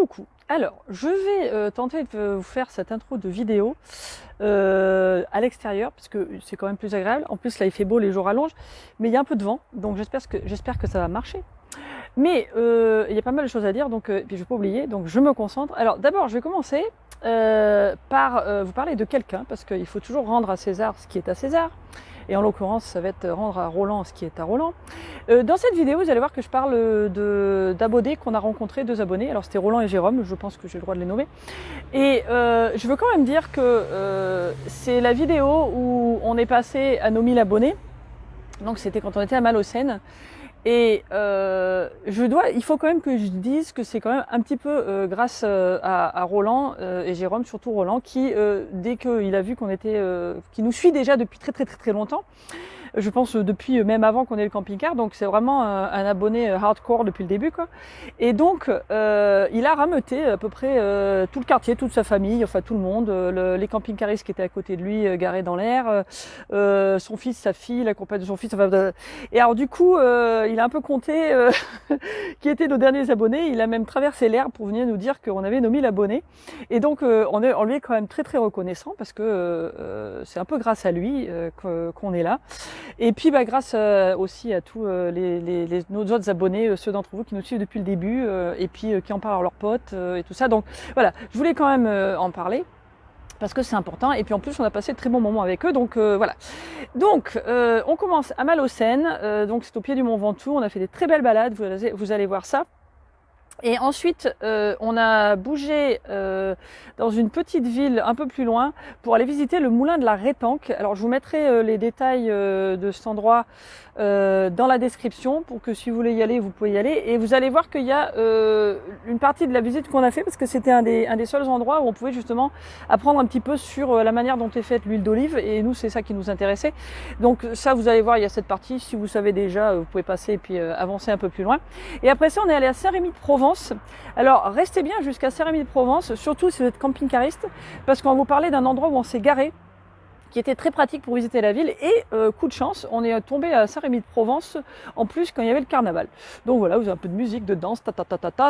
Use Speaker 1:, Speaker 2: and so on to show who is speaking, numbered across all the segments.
Speaker 1: Coucou. Alors, je vais tenter de vous faire cette intro de vidéo à l'extérieur, parce que c'est quand même plus agréable. En plus, là, il fait beau, les jours rallongent, mais il y a un peu de vent, donc j'espère que ça va marcher. Mais il y a pas mal de choses à dire, donc puis je ne vais pas oublier, donc je me concentre. Alors, d'abord, je vais commencer par vous parler de quelqu'un, parce qu'il faut toujours rendre à César ce qui est à César. Et en l'occurrence, ça va être rendre à Roland ce qui est à Roland. Dans cette vidéo, vous allez voir que je parle d'abonnés qu'on a rencontrés, deux abonnés. Alors c'était Roland et Jérôme, je pense que j'ai le droit de les nommer. Et je veux quand même dire que c'est la vidéo où on est passé à nos 1000 abonnés. Donc c'était quand on était à Malaucène. Et il faut quand même que je dise que c'est quand même un petit peu grâce à Roland et Jérôme, surtout Roland, qui dès qu'il a vu qui nous suit déjà depuis très longtemps, je pense depuis même avant qu'on ait le camping-car, donc c'est vraiment un abonné hardcore depuis le début, quoi. Et donc il a rameuté à peu près tout le quartier, toute sa famille, enfin tout le monde, les camping-caristes qui étaient à côté de lui, garés dans l'air, son fils, sa fille, la compagne de son fils, enfin, et alors du coup il a un peu compté qui étaient nos derniers abonnés, il a même traversé l'air pour venir nous dire qu'on avait nos 1000 abonnés, et donc on lui est quand même très reconnaissant, parce que c'est un peu grâce à lui qu'on est là. Et puis grâce aussi à tous nos autres abonnés, ceux d'entre vous qui nous suivent depuis le début, et puis qui en parlent à leurs potes et tout ça. Donc voilà, je voulais quand même en parler, parce que c'est important, et puis en plus on a passé de très bons moments avec eux, donc voilà. Donc on commence à Malaucène, donc c'est au pied du Mont Ventoux, on a fait des très belles balades, vous allez voir ça. Et ensuite, on a bougé dans une petite ville un peu plus loin pour aller visiter le moulin de la Rétanque. Alors je vous mettrai les détails de cet endroit dans la description, pour que si vous voulez y aller, vous pouvez y aller. Et vous allez voir qu'il y a une partie de la visite qu'on a fait, parce que c'était un des seuls endroits où on pouvait justement apprendre un petit peu sur la manière dont est faite l'huile d'olive. Et nous, c'est ça qui nous intéressait. Donc ça, vous allez voir, il y a cette partie. Si vous savez déjà, vous pouvez passer et puis avancer un peu plus loin. Et après ça, on est allé à Saint-Rémy-de-Provence. Alors restez bien jusqu'à Saint-Rémy-de-Provence, surtout si vous êtes camping-cariste, parce qu'on va vous parler d'un endroit où on s'est garé, qui était très pratique pour visiter la ville, et coup de chance, on est tombé à Saint-Rémy-de-Provence en plus quand il y avait le carnaval. Donc voilà, vous avez un peu de musique, de danse,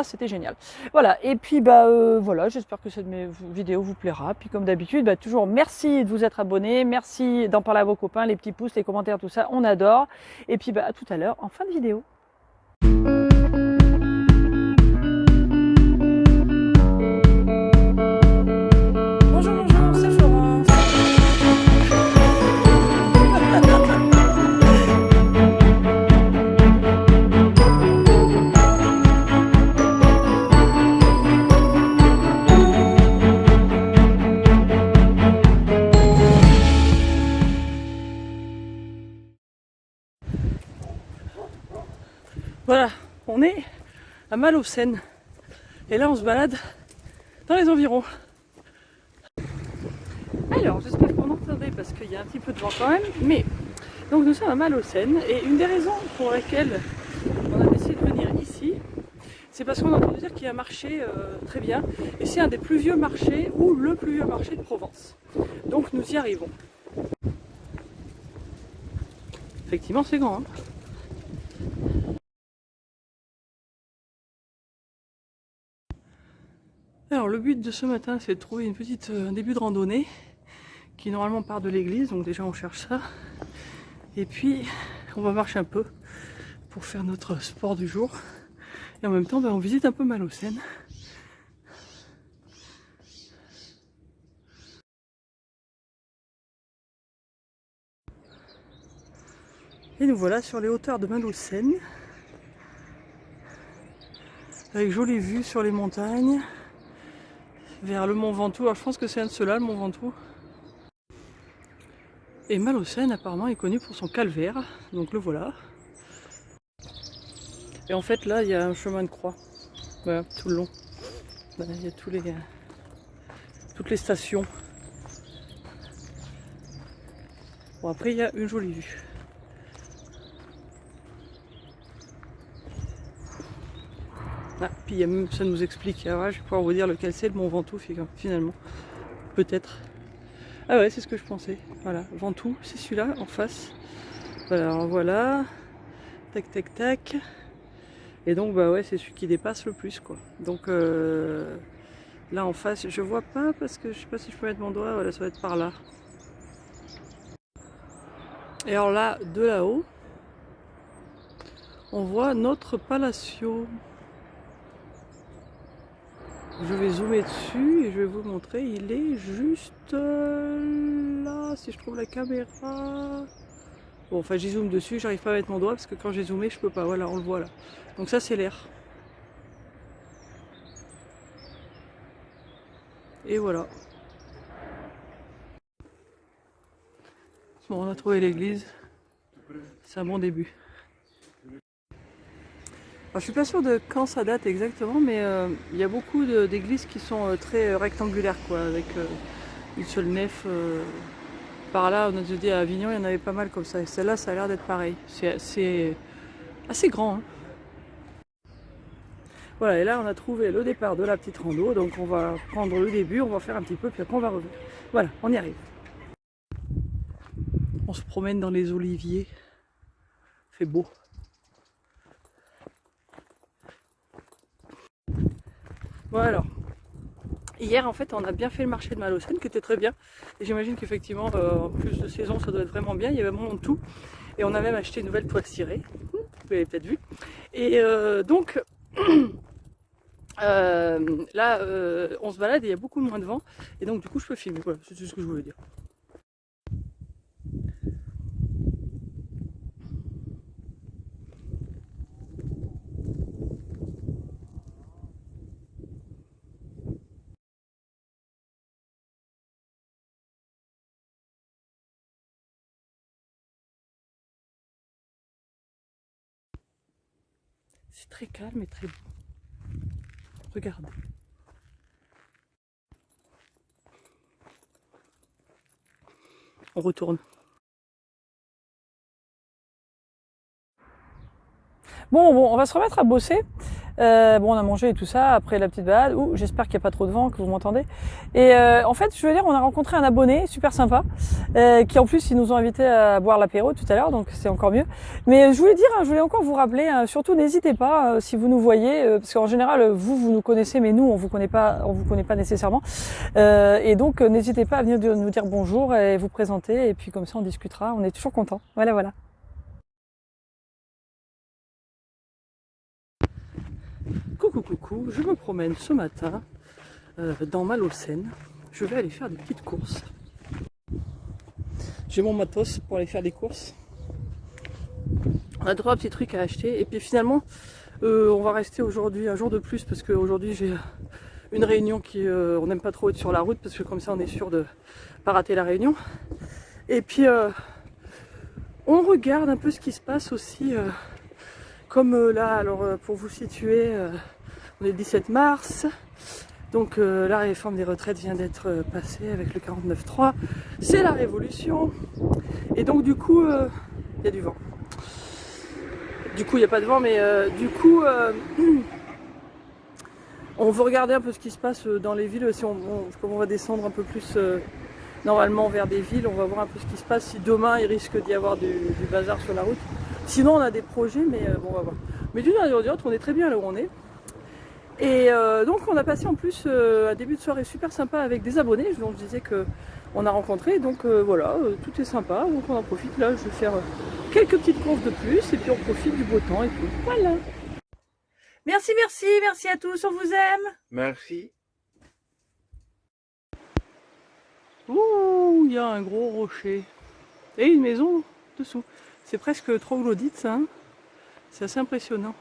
Speaker 1: c'était génial. Voilà, et puis voilà, j'espère que cette vidéo vous plaira. Puis comme d'habitude, toujours merci de vous être abonné, merci d'en parler à vos copains, les petits pouces, les commentaires, tout ça, on adore. Et puis à tout à l'heure en fin de vidéo. Voilà, on est à Malaucène, et là on se balade dans les environs. Alors j'espère qu'on entendait, parce qu'il y a un petit peu de vent quand même, mais donc nous sommes à Malaucène, et une des raisons pour lesquelles on a décidé de venir ici, c'est parce qu'on a entendu dire qu'il y a un marché très bien, et c'est un des plus vieux marchés, ou le plus vieux marché de Provence. Donc nous y arrivons. Effectivement c'est grand, hein. Alors le but de ce matin, c'est de trouver un début de randonnée qui normalement part de l'église, donc déjà on cherche ça. Et puis on va marcher un peu pour faire notre sport du jour. Et en même temps, on visite un peu Malaucène. Et nous voilà sur les hauteurs de Malaucène, avec jolie vue sur les montagnes, vers le Mont Ventoux. Alors je pense que c'est un de ceux-là, le Mont Ventoux. Et Malaucène apparemment est connu pour son calvaire, donc le voilà. Et en fait là il y a un chemin de croix, voilà, tout le long. Il y a toutes les stations. Bon, après il y a une jolie vue. Ah, puis ça nous explique, alors là, je vais pouvoir vous dire lequel c'est, le Mont Ventoux finalement, peut-être. Ah ouais, c'est ce que je pensais, voilà, Ventoux, c'est celui-là en face. Voilà, alors voilà, tac tac tac. Et donc bah ouais, c'est celui qui dépasse le plus quoi. Donc là en face, je vois pas parce que je sais pas si je peux mettre mon doigt, voilà, ça va être par là. Et alors là, de là-haut, on voit notre Palacio. Je vais zoomer dessus et je vais vous montrer, il est juste là, si je trouve la caméra. Bon, enfin j'y zoome dessus, j'arrive pas à mettre mon doigt parce que quand j'ai zoomé, je peux pas, voilà, on le voit là. Donc ça c'est l'air. Et voilà. Bon, on a trouvé l'église, c'est un bon début. Alors, je suis pas sûre de quand ça date exactement, mais il y a beaucoup d'églises qui sont très rectangulaires, quoi, avec une seule nef. Par là, on a dit à Avignon, il y en avait pas mal comme ça. Et celle-là, ça a l'air d'être pareil. C'est assez grand. Hein. Voilà, et là, on a trouvé le départ de la petite rando. Donc, on va prendre le début, on va faire un petit peu, puis après, on va revenir. Voilà, on y arrive. On se promène dans les oliviers. Il fait beau. Voilà, alors. Hier, en fait, on a bien fait le marché de Malaucène, qui était très bien. Et j'imagine qu'effectivement, en plus de saison, ça doit être vraiment bien. Il y avait vraiment de tout. Et on a même acheté une nouvelle toile cirée. Vous l'avez peut-être vu. Et donc, là, on se balade et il y a beaucoup moins de vent. Et donc, du coup, je peux filmer. Voilà, c'est tout ce que je voulais dire. C'est très calme et très beau. Regardez. On retourne. Bon, on va se remettre à bosser. Bon, on a mangé et tout ça après la petite balade. Ouh, j'espère qu'il n'y a pas trop de vent, que vous m'entendez. Et en fait, je veux dire, on a rencontré un abonné super sympa, qui en plus, ils nous ont invités à boire l'apéro tout à l'heure, donc c'est encore mieux. Mais je voulais dire, je voulais encore vous rappeler, surtout n'hésitez pas, si vous nous voyez, parce qu'en général, vous nous connaissez, mais nous, on vous connaît pas nécessairement. Et donc, n'hésitez pas à venir nous dire bonjour et vous présenter, et puis comme ça, on discutera. On est toujours contents. Voilà, voilà. Coucou coucou, je me promène ce matin dans Malaucène. Je vais aller faire des petites courses. J'ai mon matos pour aller faire des courses. On a trois petits trucs à acheter et puis finalement on va rester aujourd'hui un jour de plus parce qu'aujourd'hui j'ai une réunion qui on n'aime pas trop être sur la route parce que comme ça on est sûr de pas rater la réunion. Et puis on regarde un peu ce qui se passe aussi comme là, alors pour vous situer, on est le 17 mars. Donc la réforme des retraites vient d'être passée avec le 49.3. C'est la révolution. Et donc du coup, il y a du vent. Du coup, il n'y a pas de vent, mais du coup, on veut regarder un peu ce qui se passe dans les villes. Si comme on va descendre un peu plus normalement vers des villes, on va voir un peu ce qui se passe. Si demain, il risque d'y avoir du bazar sur la route. Sinon, on a des projets, mais bon, on va voir. Mais d'une manière ou d'une autre, on est très bien là où on est. Et donc on a passé en plus un début de soirée super sympa avec des abonnés, dont je disais qu'on a rencontré, donc voilà, tout est sympa, donc on en profite là, je vais faire quelques petites courses de plus, et puis on profite du beau temps, et puis voilà. Merci, merci, merci à tous, on vous aime.
Speaker 2: Merci.
Speaker 1: Ouh, il y a un gros rocher, et une maison dessous. C'est presque troglodyte ça, hein, c'est assez impressionnant.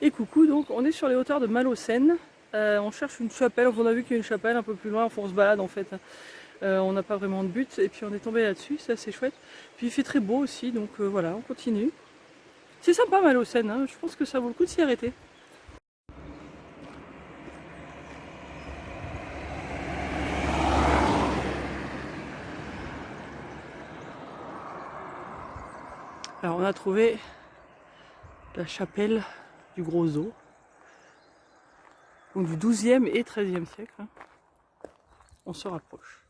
Speaker 1: Et coucou, donc on est sur les hauteurs de Malaucène. On cherche une chapelle, on a vu qu'il y a une chapelle un peu plus loin, on se balade en fait. On n'a pas vraiment de but et puis on est tombé là-dessus, c'est assez chouette. Puis il fait très beau aussi, donc voilà, on continue. C'est sympa Malaucène, hein, je pense que ça vaut le coup de s'y arrêter. Alors on a trouvé la chapelle du Gros Zoo, donc du 12e et 13e siècle. Hein. On se rapproche.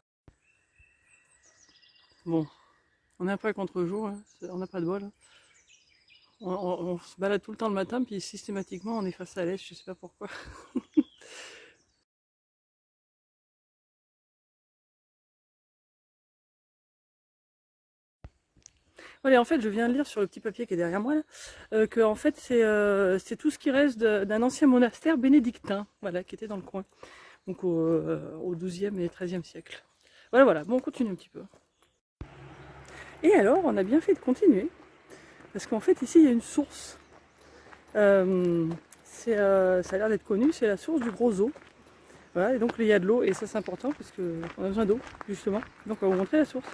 Speaker 1: Bon, on est un peu à contre-jour, hein. On n'a pas de bol. Hein. On se balade tout le temps le matin, puis systématiquement on est face à l'est, je sais pas pourquoi. Voilà, en fait, je viens de lire sur le petit papier qui est derrière moi, là, que en fait c'est tout ce qui reste d'un ancien monastère bénédictin, voilà, qui était dans le coin, donc au XIIe et XIIIe siècle. Voilà, voilà. Bon, on continue un petit peu. Et alors, on a bien fait de continuer, parce qu'en fait, ici, il y a une source. Ça a l'air d'être connu, c'est la source du Gros Eau. Voilà, et donc il y a de l'eau, et ça c'est important, parce qu'on a besoin d'eau, justement. Donc on va vous montrer la source.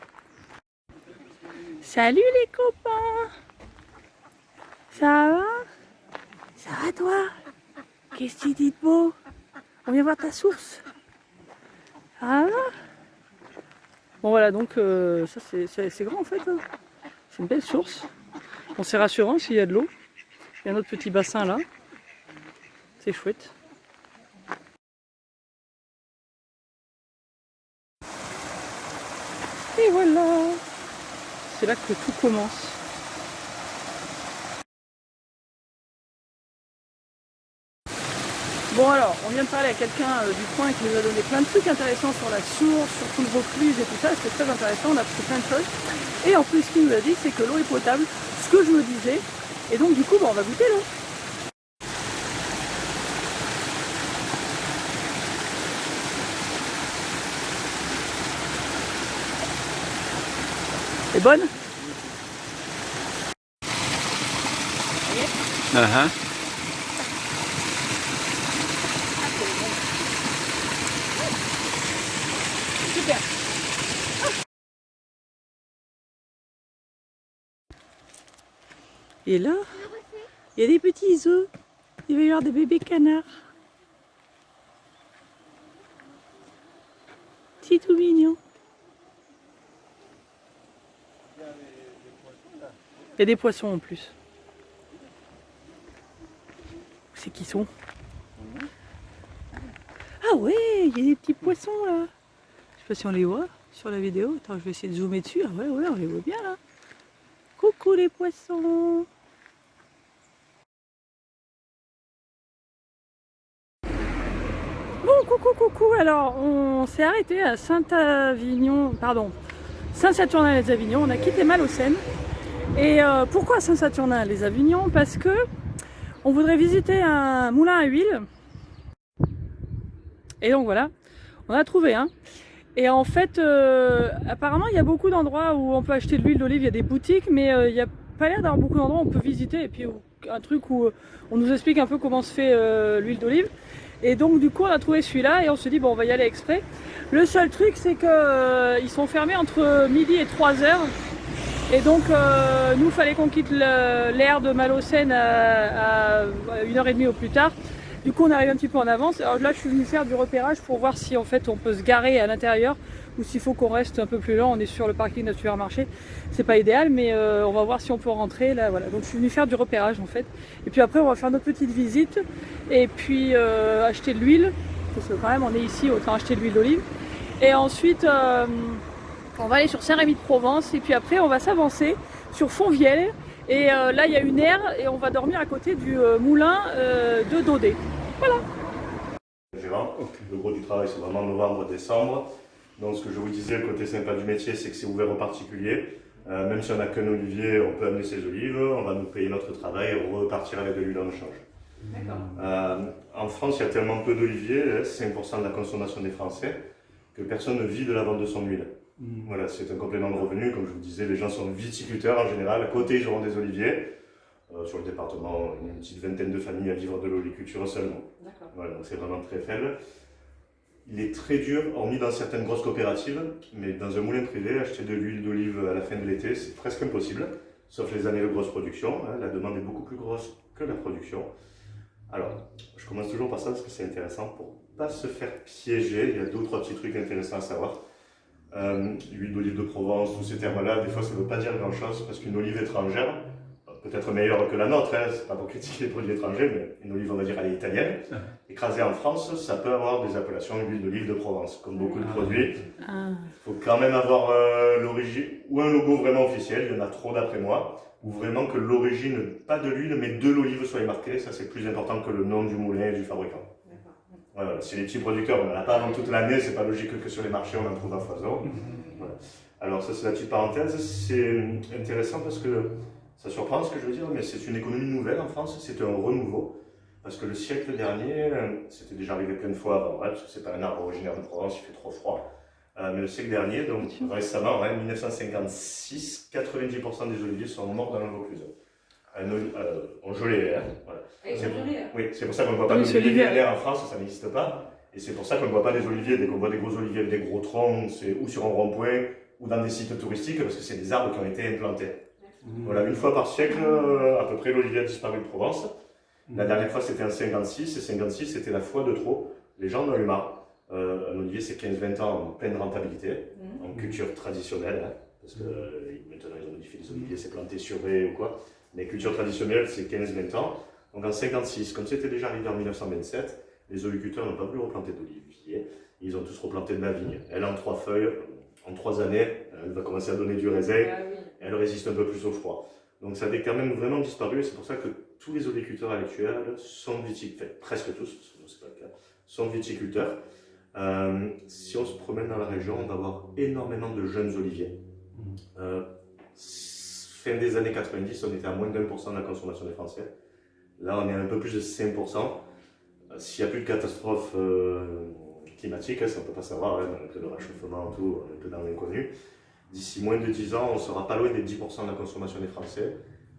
Speaker 1: Salut les copains! Ça va? Ça va toi? Qu'est-ce que tu dis de beau? On vient voir ta source. Ça va? Bon voilà, donc ça c'est grand en fait. Hein. C'est une belle source. Bon, c'est rassurant s'il y a de l'eau. Il y a un autre petit bassin là. C'est chouette. Et voilà! C'est là que tout commence. Bon alors, on vient de parler à quelqu'un du coin qui nous a donné plein de trucs intéressants sur la source, sur tout le Vaucluse et tout ça, c'était très intéressant, on a appris plein de choses. Et en plus, ce qu'il nous a dit, c'est que l'eau est potable, ce que je me disais, et donc du coup, on va goûter l'eau. C'est bonne? Super. Et là, il y a des petits œufs. Il va y avoir des bébés canards. C'est tout mignon. Il y a des poissons en plus. C'est qui sont? Ah ouais, il y a des petits poissons là. Je sais pas si on les voit sur la vidéo. Attends, je vais essayer de zoomer dessus. Ah ouais, ouais, on les voit bien là. Coucou les poissons. Bon, coucou, coucou. Alors, on s'est arrêté à Saint-Avignon, pardon, Saint-Saturnin-les-Avignon. On a quitté Malaucène. Et pourquoi Saint-Saturnin-les-Avignon? Parce que on voudrait visiter un moulin à huile. Et donc voilà, on a trouvé un. Et en fait, apparemment, il y a beaucoup d'endroits où on peut acheter de l'huile d'olive. Il y a des boutiques, mais il n'y a pas l'air d'avoir beaucoup d'endroits où on peut visiter. Et puis un truc où on nous explique un peu comment se fait l'huile d'olive. Et donc du coup, on a trouvé celui-là et on se dit bon, on va y aller exprès. Le seul truc, c'est que ils sont fermés entre midi et 3 heures. Et donc, nous, fallait qu'on quitte l'aire de Malaucène à 1h30 au plus tard. Du coup, on arrive un petit peu en avance. Alors là, je suis venue faire du repérage pour voir si en fait on peut se garer à l'intérieur ou s'il faut qu'on reste un peu plus lent. On est sur le parking d'un supermarché. C'est pas idéal, mais on va voir si on peut rentrer. Là, voilà. Donc, je suis venue faire du repérage en fait. Et puis après, on va faire notre petite visite et puis acheter de l'huile. Parce que quand même, on est ici, autant acheter de l'huile d'olive. Et ensuite, on va aller sur Saint-Rémy-de-Provence et puis après on va s'avancer sur Fontvieille et là il y a une aire et on va dormir à côté du moulin de Daudet. Voilà.
Speaker 2: Gérant. Le gros du travail c'est vraiment novembre-décembre. Donc ce que je vous disais, le côté sympa du métier c'est que c'est ouvert aux particuliers. Même si on n'a qu'un olivier, on peut amener ses olives, on va nous payer notre travail et repartir avec de l'huile en échange. En France il y a tellement peu d'oliviers, 5% de la consommation des Français, que personne ne vit de la vente de son huile. Voilà, c'est un complément de revenu. Comme je vous disais, les gens sont viticulteurs en général. À côté, ils auront des oliviers. Sur le département, une petite vingtaine de familles à vivre de l'oliculture seulement. Voilà, donc c'est vraiment très faible. Il est très dur, hormis dans certaines grosses coopératives, mais dans un moulin privé, acheter de l'huile d'olive à la fin de l'été, c'est presque impossible, sauf les années de grosse production. Hein, la demande est beaucoup plus grosse que la production. Alors, je commence toujours par ça parce que c'est intéressant pour ne pas se faire piéger. Il y a 2 ou 3 petits trucs intéressants à savoir. L'huile d'olive de Provence, tous ces termes-là, des fois ça ne veut pas dire grand-chose parce qu'une olive étrangère, peut-être meilleure que la nôtre, hein, c'est pas pour critiquer les produits étrangers, mais une olive, on va dire, elle est italienne, écrasée en France, ça peut avoir des appellations huile d'olive de Provence, comme beaucoup de produits. Il faut quand même avoir l'origine ou un logo vraiment officiel, il y en a trop d'après moi. ou vraiment que l'origine, pas de l'huile, mais de l'olive soit marquée. Ça, c'est plus important que le nom du moulin et du fabricant. Ouais, voilà. Si les petits producteurs, on n'en a pas avant toute l'année, c'est pas logique que sur les marchés, on en trouve à foison. Voilà. Alors ça, c'est la petite parenthèse. C'est intéressant parce que ça surprend ce que je veux dire, mais c'est une économie nouvelle en France, c'est un renouveau. Parce que le siècle dernier, c'était déjà arrivé plein de fois avant, parce que c'est pas un arbre originaire de Provence, il fait trop froid. Mais le siècle dernier, donc récemment, 1956, 90% des oliviers sont morts dans la Vaucluse. En gelée, voilà. Oui, c'est pour ça qu'on ne voit pas d'oliviers en France, ça n'existe pas. Et c'est pour ça qu'on ne voit pas des oliviers, dès qu'on voit des gros oliviers avec des gros troncs, c'est ou sur un rond-point, ou dans des sites touristiques, parce que c'est des arbres qui ont été implantés. Voilà, une fois par siècle, à peu près, l'olivier a disparu de Provence. La dernière fois, c'était en 56, et 56, c'était la fois de trop. Les gens en ont eu marre. Un olivier, c'est 15-20 ans en pleine rentabilité, en culture traditionnelle, parce que maintenant, ils ont modifié les oliviers, c'est planté sur haie ou quoi. Mais culture traditionnelle, c'est 15-20 ans. Donc en 56, comme c'était déjà arrivé en 1927, les oliviculteurs n'ont pas pu replanter d'olivier. Ils ont tous replanté de la vigne. Elle a en 3 feuilles, en 3 années, elle va commencer à donner du raisin, et elle résiste un peu plus au froid. Donc ça a quand même vraiment disparu, et c'est pour ça que tous les oliviculteurs actuels sont viticulteurs, presque tous, sinon c'est pas le cas, sont viticulteurs. Si on se promène dans la région, on va voir énormément de jeunes oliviers. Fin des années 90, on était à moins de 1% de la consommation des Français. Là, on est à un peu plus de 5%. S'il n'y a plus de catastrophe climatique, ça on ne peut pas savoir, avec le réchauffement, tout, un peu dans l'inconnu. D'ici moins de 10 ans, on sera pas loin des 10% de la consommation des Français.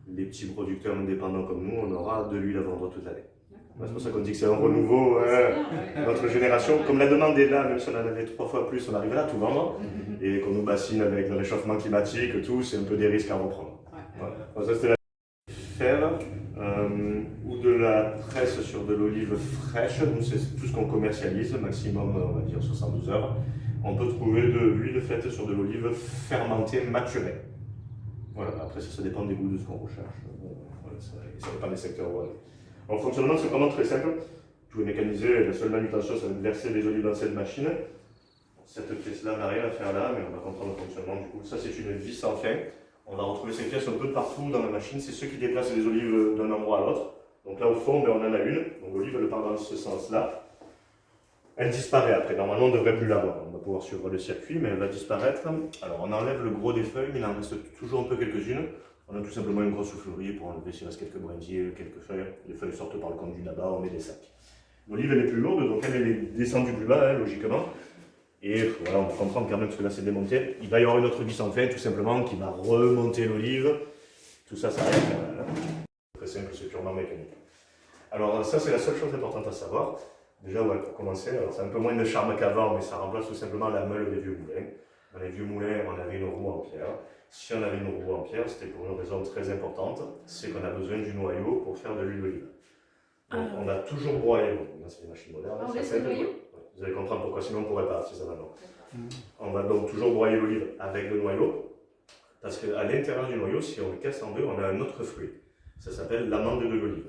Speaker 2: Les petits producteurs indépendants comme nous, on aura de l'huile à vendre toute l'année. C'est pour ça qu'on dit que c'est un renouveau. Notre génération, comme la demande est là, même si on en avait 3 fois plus, on arrivera à tout vendre. Et qu'on nous bassine avec le réchauffement climatique, tout, c'est un peu des risques à reprendre. Voilà. Donc ça, c'était la faire ou de la presse sur de l'olive fraîche. Nous, c'est tout ce qu'on commercialise, maximum, on va dire 72 heures. On peut trouver de l'huile faite sur de l'olive fermentée, maturée. Voilà, après ça dépend des goûts de ce qu'on recherche. Voilà, ça dépend des secteurs. Voilà. En fonctionnement, c'est vraiment très simple. Tout est mécanisé, la seule manutention, c'est de verser les olives dans cette machine. Cette pièce-là n'a rien à faire là, mais on va comprendre le fonctionnement du coup. Ça, c'est une vis sans fin. On va retrouver ces pièces un peu partout dans la machine. C'est ceux qui déplacent les olives d'un endroit à l'autre. Donc là, au fond, on en a une. Donc l'olive, elle part dans ce sens-là. Elle disparaît après. Normalement, on ne devrait plus la voir. On va pouvoir suivre le circuit, mais elle va disparaître. Alors, on enlève le gros des feuilles, mais il en reste toujours un peu quelques-unes. On a tout simplement une grosse soufflerie pour enlever s'il reste quelques brindilles, quelques feuilles. Les feuilles sortent par le conduit là-bas, on met des sacs. L'olive, elle est plus lourde, donc elle est descendue plus bas, logiquement. Et voilà, on va comprendre quand même, parce que là, c'est démonté. Il va y avoir une autre vis en fin, tout simplement, qui va remonter l'olive. Tout ça, ça reste très simple, c'est purement mécanique. Alors, ça, c'est la seule chose importante à savoir. Déjà, ouais, pour commencer, c'est un peu moins de charme qu'avant, mais ça remplace tout simplement la meule des vieux moulins. Dans les vieux moulins, on avait une roue en pierre. Si on avait une roue en pierre, c'était pour une raison très importante, c'est qu'on a besoin du noyau pour faire de l'huile d'olive. Donc, on a toujours broyé, là c'est des machines modernes. Vous allez comprendre pourquoi, sinon on ne pourrait pas artisanalement. On va donc toujours broyer l'olive avec le noyau, parce qu'à l'intérieur du noyau, si on le casse en deux, on a un autre fruit. Ça s'appelle l'amande de l'olive.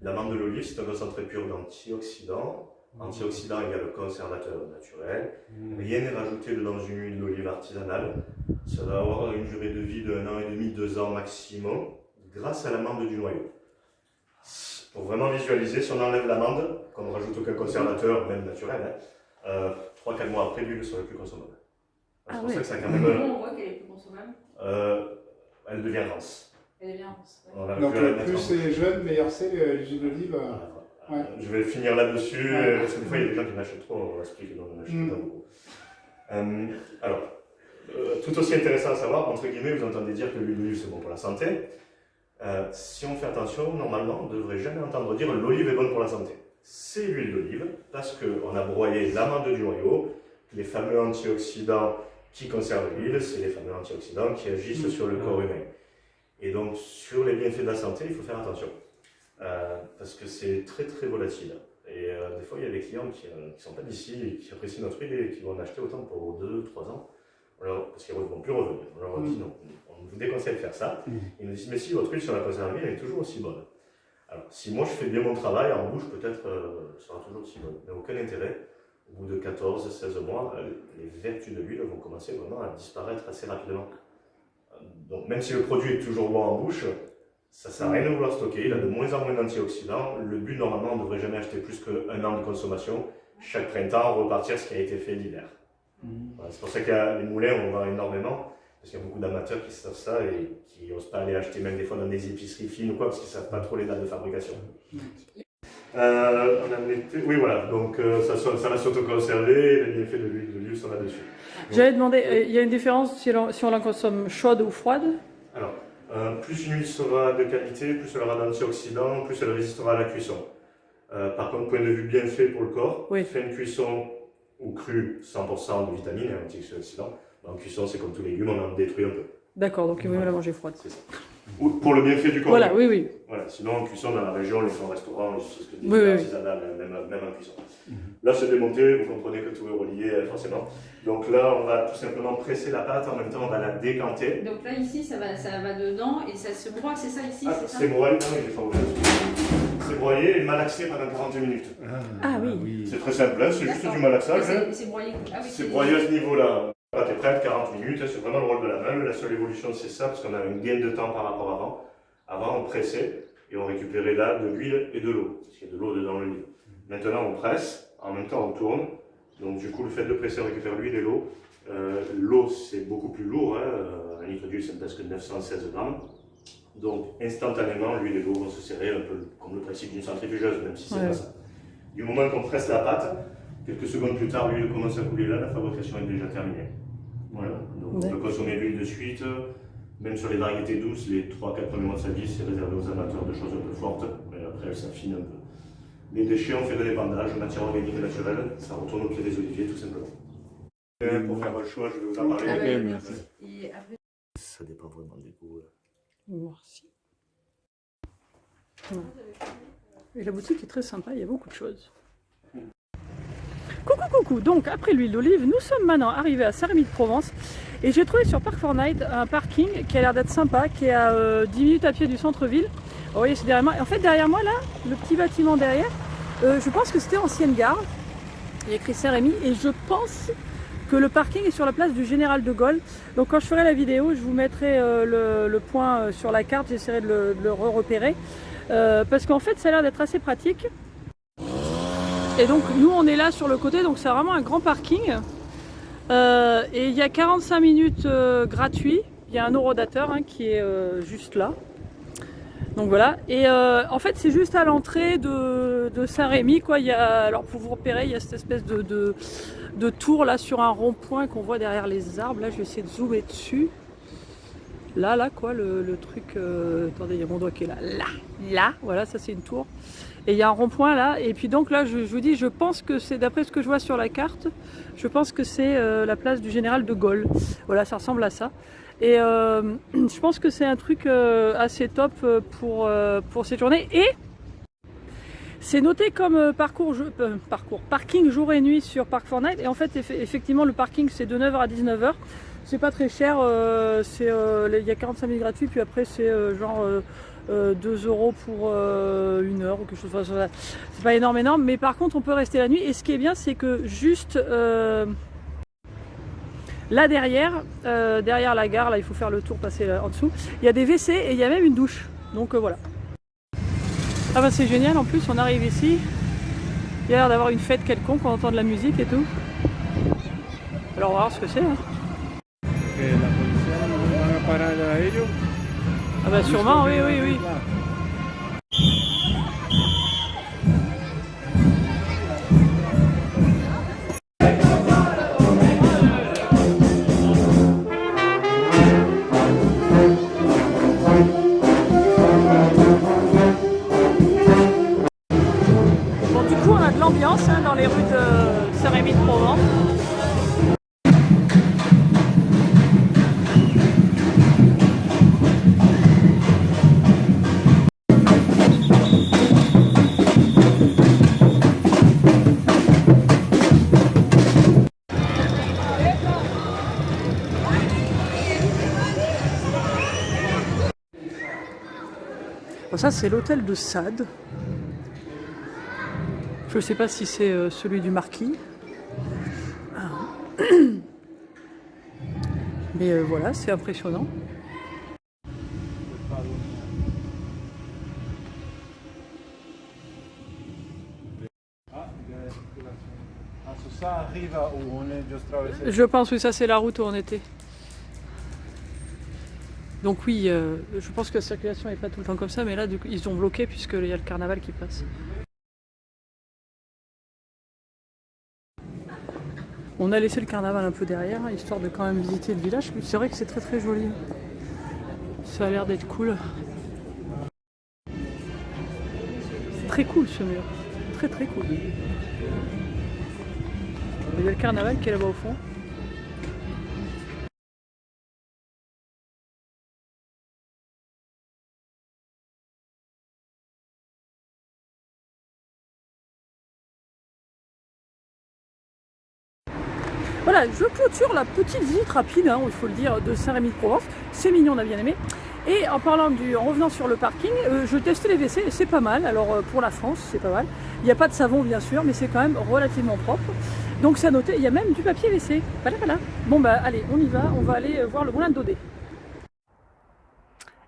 Speaker 2: L'amande de l'olive, c'est un concentré pur d'antioxydants. Antioxydants égale conservateur naturel. Rien n'est rajouté dans une huile d'olive artisanale. Ça va avoir une durée de vie de 1 an et demi, 2 ans maximum, grâce à l'amande du noyau. Pour vraiment visualiser, si on enlève l'amande, qu'on ne rajoute aucun conservateur, même naturel, 3-4 mois après, l'huile ne serait plus consommable. C'est pour ça que ça a quand même.
Speaker 3: Comment on voit qu'elle est plus consommable?
Speaker 2: Elle devient rance.
Speaker 3: Elle devient rance.
Speaker 4: Ouais. Donc plus c'est jeune, meilleur c'est l'huile d'olive.
Speaker 2: Ouais. Je vais finir là-dessus, parce que des fois il y a des gens qui n'achètent trop, on explique, donc on n'achète pas beaucoup. Alors, tout aussi intéressant à savoir, entre guillemets, vous entendez dire que l'huile d'olive c'est bon pour la santé. Si on fait attention, normalement, on ne devrait jamais entendre dire l'olive est bonne pour la santé. C'est l'huile d'olive, parce qu'on a broyé l'amande du noyau, les fameux antioxydants qui conservent l'huile, c'est les fameux antioxydants qui agissent sur le corps humain. Et donc, sur les bienfaits de la santé, il faut faire attention. Parce que c'est très très volatile. Et des fois, il y a des clients qui ne sont pas d'ici et qui apprécient notre huile et qui vont en acheter autant pour 2-3 ans. Alors, parce qu'ils ne vont plus revenir. On leur dit non, on vous déconseille de faire ça. Ils nous disent, mais si votre huile sur la conserverie, elle est toujours aussi bonne. Alors, si moi je fais bien mon travail, en bouche, peut-être, elle sera toujours aussi bonne. Mais aucun intérêt. Au bout de 14-16 mois, les vertus de l'huile vont commencer vraiment à disparaître assez rapidement. Donc même si le produit est toujours bon en bouche, ça ne sert à rien de vouloir stocker, il a de moins en moins d'antioxydants. Le but, normalement, on ne devrait jamais acheter plus qu'un an de consommation. Chaque printemps, repartir ce qui a été fait l'hiver. Voilà, c'est pour ça qu'il y a les moulins, on en vend énormément. Parce qu'il y a beaucoup d'amateurs qui savent ça et qui n'osent pas aller acheter même des fois dans des épiceries fines ou quoi, parce qu'ils ne savent pas trop les dates de fabrication. Oui, voilà, donc ça va s'auto-conserver, les bienfaits de l'huile d'olive sont là-dessus.
Speaker 1: J'allais demander, il y a une différence si on la consomme chaude ou froide?
Speaker 2: Alors, plus une huile sera de qualité, plus elle aura d'antioxydants, plus elle résistera à la cuisson. Par contre, point de vue bienfait pour le corps,
Speaker 1: Oui.
Speaker 2: fait une cuisson ou crue, 100% de vitamines et antioxydants. En cuisson, c'est comme tous les légumes, on en détruit un peu.
Speaker 1: D'accord, donc il vaut mieux la manger froide.
Speaker 2: C'est ça. Ou pour le bienfait du corps.
Speaker 1: Voilà, oui, oui.
Speaker 2: Voilà, sinon en cuisson dans la région, les fonds restaurants, les choses que des
Speaker 1: Oui, oui.
Speaker 2: artisanales, même en cuisson. Là, c'est démonté, vous comprenez que tout est relié forcément. Donc là, on va tout simplement presser la pâte, en même temps on va la décanter.
Speaker 3: Donc là, ici, ça va dedans et ça se broie, c'est ça ici? C'est ça
Speaker 2: C'est broyé, non, il est pas ouvert. C'est broyé et malaxé pendant 40 minutes.
Speaker 1: Ah oui.
Speaker 2: C'est très simple, hein, c'est juste du malaxage.
Speaker 3: C'est broyé. Ah oui,
Speaker 2: C'est broyé à ce niveau-là. La pâte est prête, 40 minutes, c'est vraiment le rôle de la main. La seule évolution, c'est ça, parce qu'on a un gain de temps par rapport à avant. Avant, on pressait et on récupérait là de l'huile et de l'eau, parce qu'il y a de l'eau dedans le livre. Maintenant, on presse, en même temps, on tourne. Donc, du coup, le fait de presser, on récupère l'huile et l'eau. L'eau, c'est beaucoup plus lourd. Hein. Un litre d'huile, ça ne pèse que 916 grammes. Donc, instantanément, l'huile et l'eau vont se serrer, un peu comme le principe d'une centrifugeuse, même si c'est pas ça. Du moment qu'on presse la pâte, quelques secondes plus tard, l'huile commence à couler là, la fabrication est déjà terminée. Voilà, donc on peut consommer l'huile de suite, même sur les variétés douces, les 3-4 premiers mois de sa vie, c'est réservé aux amateurs de choses un peu fortes, et après elle s'affine un peu. Les déchets, on fait de l'épandage, matière organique naturelle, ça retourne au pied des oliviers tout simplement. Pour faire votre choix, je vais vous en parler.
Speaker 3: Ah, merci. Et après...
Speaker 2: Ça dépend vraiment des goûts.
Speaker 1: Merci. Et la boutique est très sympa, il y a beaucoup de choses. Coucou, donc après l'huile d'olive, nous sommes maintenant arrivés à Saint-Rémy-de-Provence et j'ai trouvé sur Park4Night un parking qui a l'air d'être sympa, qui est à 10 minutes à pied du centre-ville. Vous voyez, c'est derrière moi. Et en fait, derrière moi, là, le petit bâtiment derrière, je pense que c'était ancienne gare. Il y a écrit Saint-Rémy et je pense que le parking est sur la place du Général de Gaulle. Donc quand je ferai la vidéo, je vous mettrai le point sur la carte, j'essaierai de le repérer. Parce qu'en fait, ça a l'air d'être assez pratique. Et donc nous on est là sur le côté, donc c'est vraiment un grand parking. Et il y a 45 minutes gratuits. Il y a un horodateur qui est juste là. Donc voilà. Et en fait c'est juste à l'entrée de Saint-Rémy, quoi. Alors pour vous repérer, il y a cette espèce de tour là sur un rond-point qu'on voit derrière les arbres. Là je vais essayer de zoomer dessus. Là quoi, le truc. Attendez, il y a mon doigt qui est là. Voilà, ça c'est une tour. Et il y a un rond-point là, et puis donc là je vous dis, je pense que c'est, d'après ce que je vois sur la carte, je pense que c'est la place du Général de Gaulle. Voilà, ça ressemble à ça. Et je pense que c'est un truc assez top pour cette journée. Et c'est noté comme parking jour et nuit sur Park4Night. Et en fait, effectivement, le parking c'est de 9h à 19h. C'est pas très cher, il y a 45 minutes gratuits, puis après c'est genre 2 € pour 1 heure ou quelque chose. Enfin, c'est pas énorme, mais par contre on peut rester la nuit. Et ce qui est bien, c'est que juste là derrière la gare, là il faut faire le tour, passer en dessous, il y a des WC et il y a même une douche. Donc voilà. Ah bah c'est génial, en plus on arrive ici, il y a l'air d'avoir une fête quelconque, on entend de la musique et tout. Alors on va voir ce que c'est. Ah bah sûrement, oui. Bon, du coup on a de l'ambiance dans les rues de Saint-Rémy-de-Provence. Bon, ça c'est l'hôtel de Sade. Je ne sais pas si c'est celui du marquis. Mais voilà, c'est impressionnant.
Speaker 4: Ça arrive où on est juste traversé.
Speaker 1: Je pense que ça c'est la route où on était. Donc oui, je pense que la circulation n'est pas tout le temps comme ça, mais là du coup, ils ont bloqué puisqu'il y a le carnaval qui passe. On a laissé le carnaval un peu derrière, hein, histoire de quand même visiter le village. C'est vrai que c'est très très joli. Ça a l'air d'être cool. Très cool ce mur. Très très cool. Il y a le carnaval qui est là-bas au fond. Voilà, je clôture la petite visite rapide, hein, il faut le dire, de Saint-Rémy-de-Provence. C'est mignon, on a bien aimé. Et en revenant sur le parking, je testais les WC et c'est pas mal. Alors pour la France, c'est pas mal. Il n'y a pas de savon bien sûr, mais c'est quand même relativement propre. Donc c'est à noter, il y a même du papier WC. Voilà, voilà. Bon bah allez, on y va, on va aller voir le moulin de Daudet.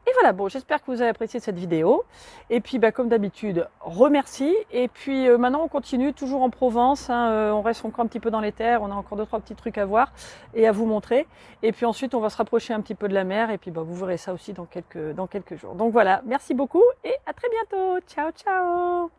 Speaker 1: Et voilà, bon, j'espère que vous avez apprécié cette vidéo. Et puis, bah, comme d'habitude, remercie. Et puis, maintenant, on continue toujours en Provence. Hein, on reste encore un petit peu dans les terres. On a encore 2-3 petits trucs à voir et à vous montrer. Et puis ensuite, on va se rapprocher un petit peu de la mer. Et puis, bah, vous verrez ça aussi dans quelques jours. Donc voilà, merci beaucoup et à très bientôt. Ciao, ciao!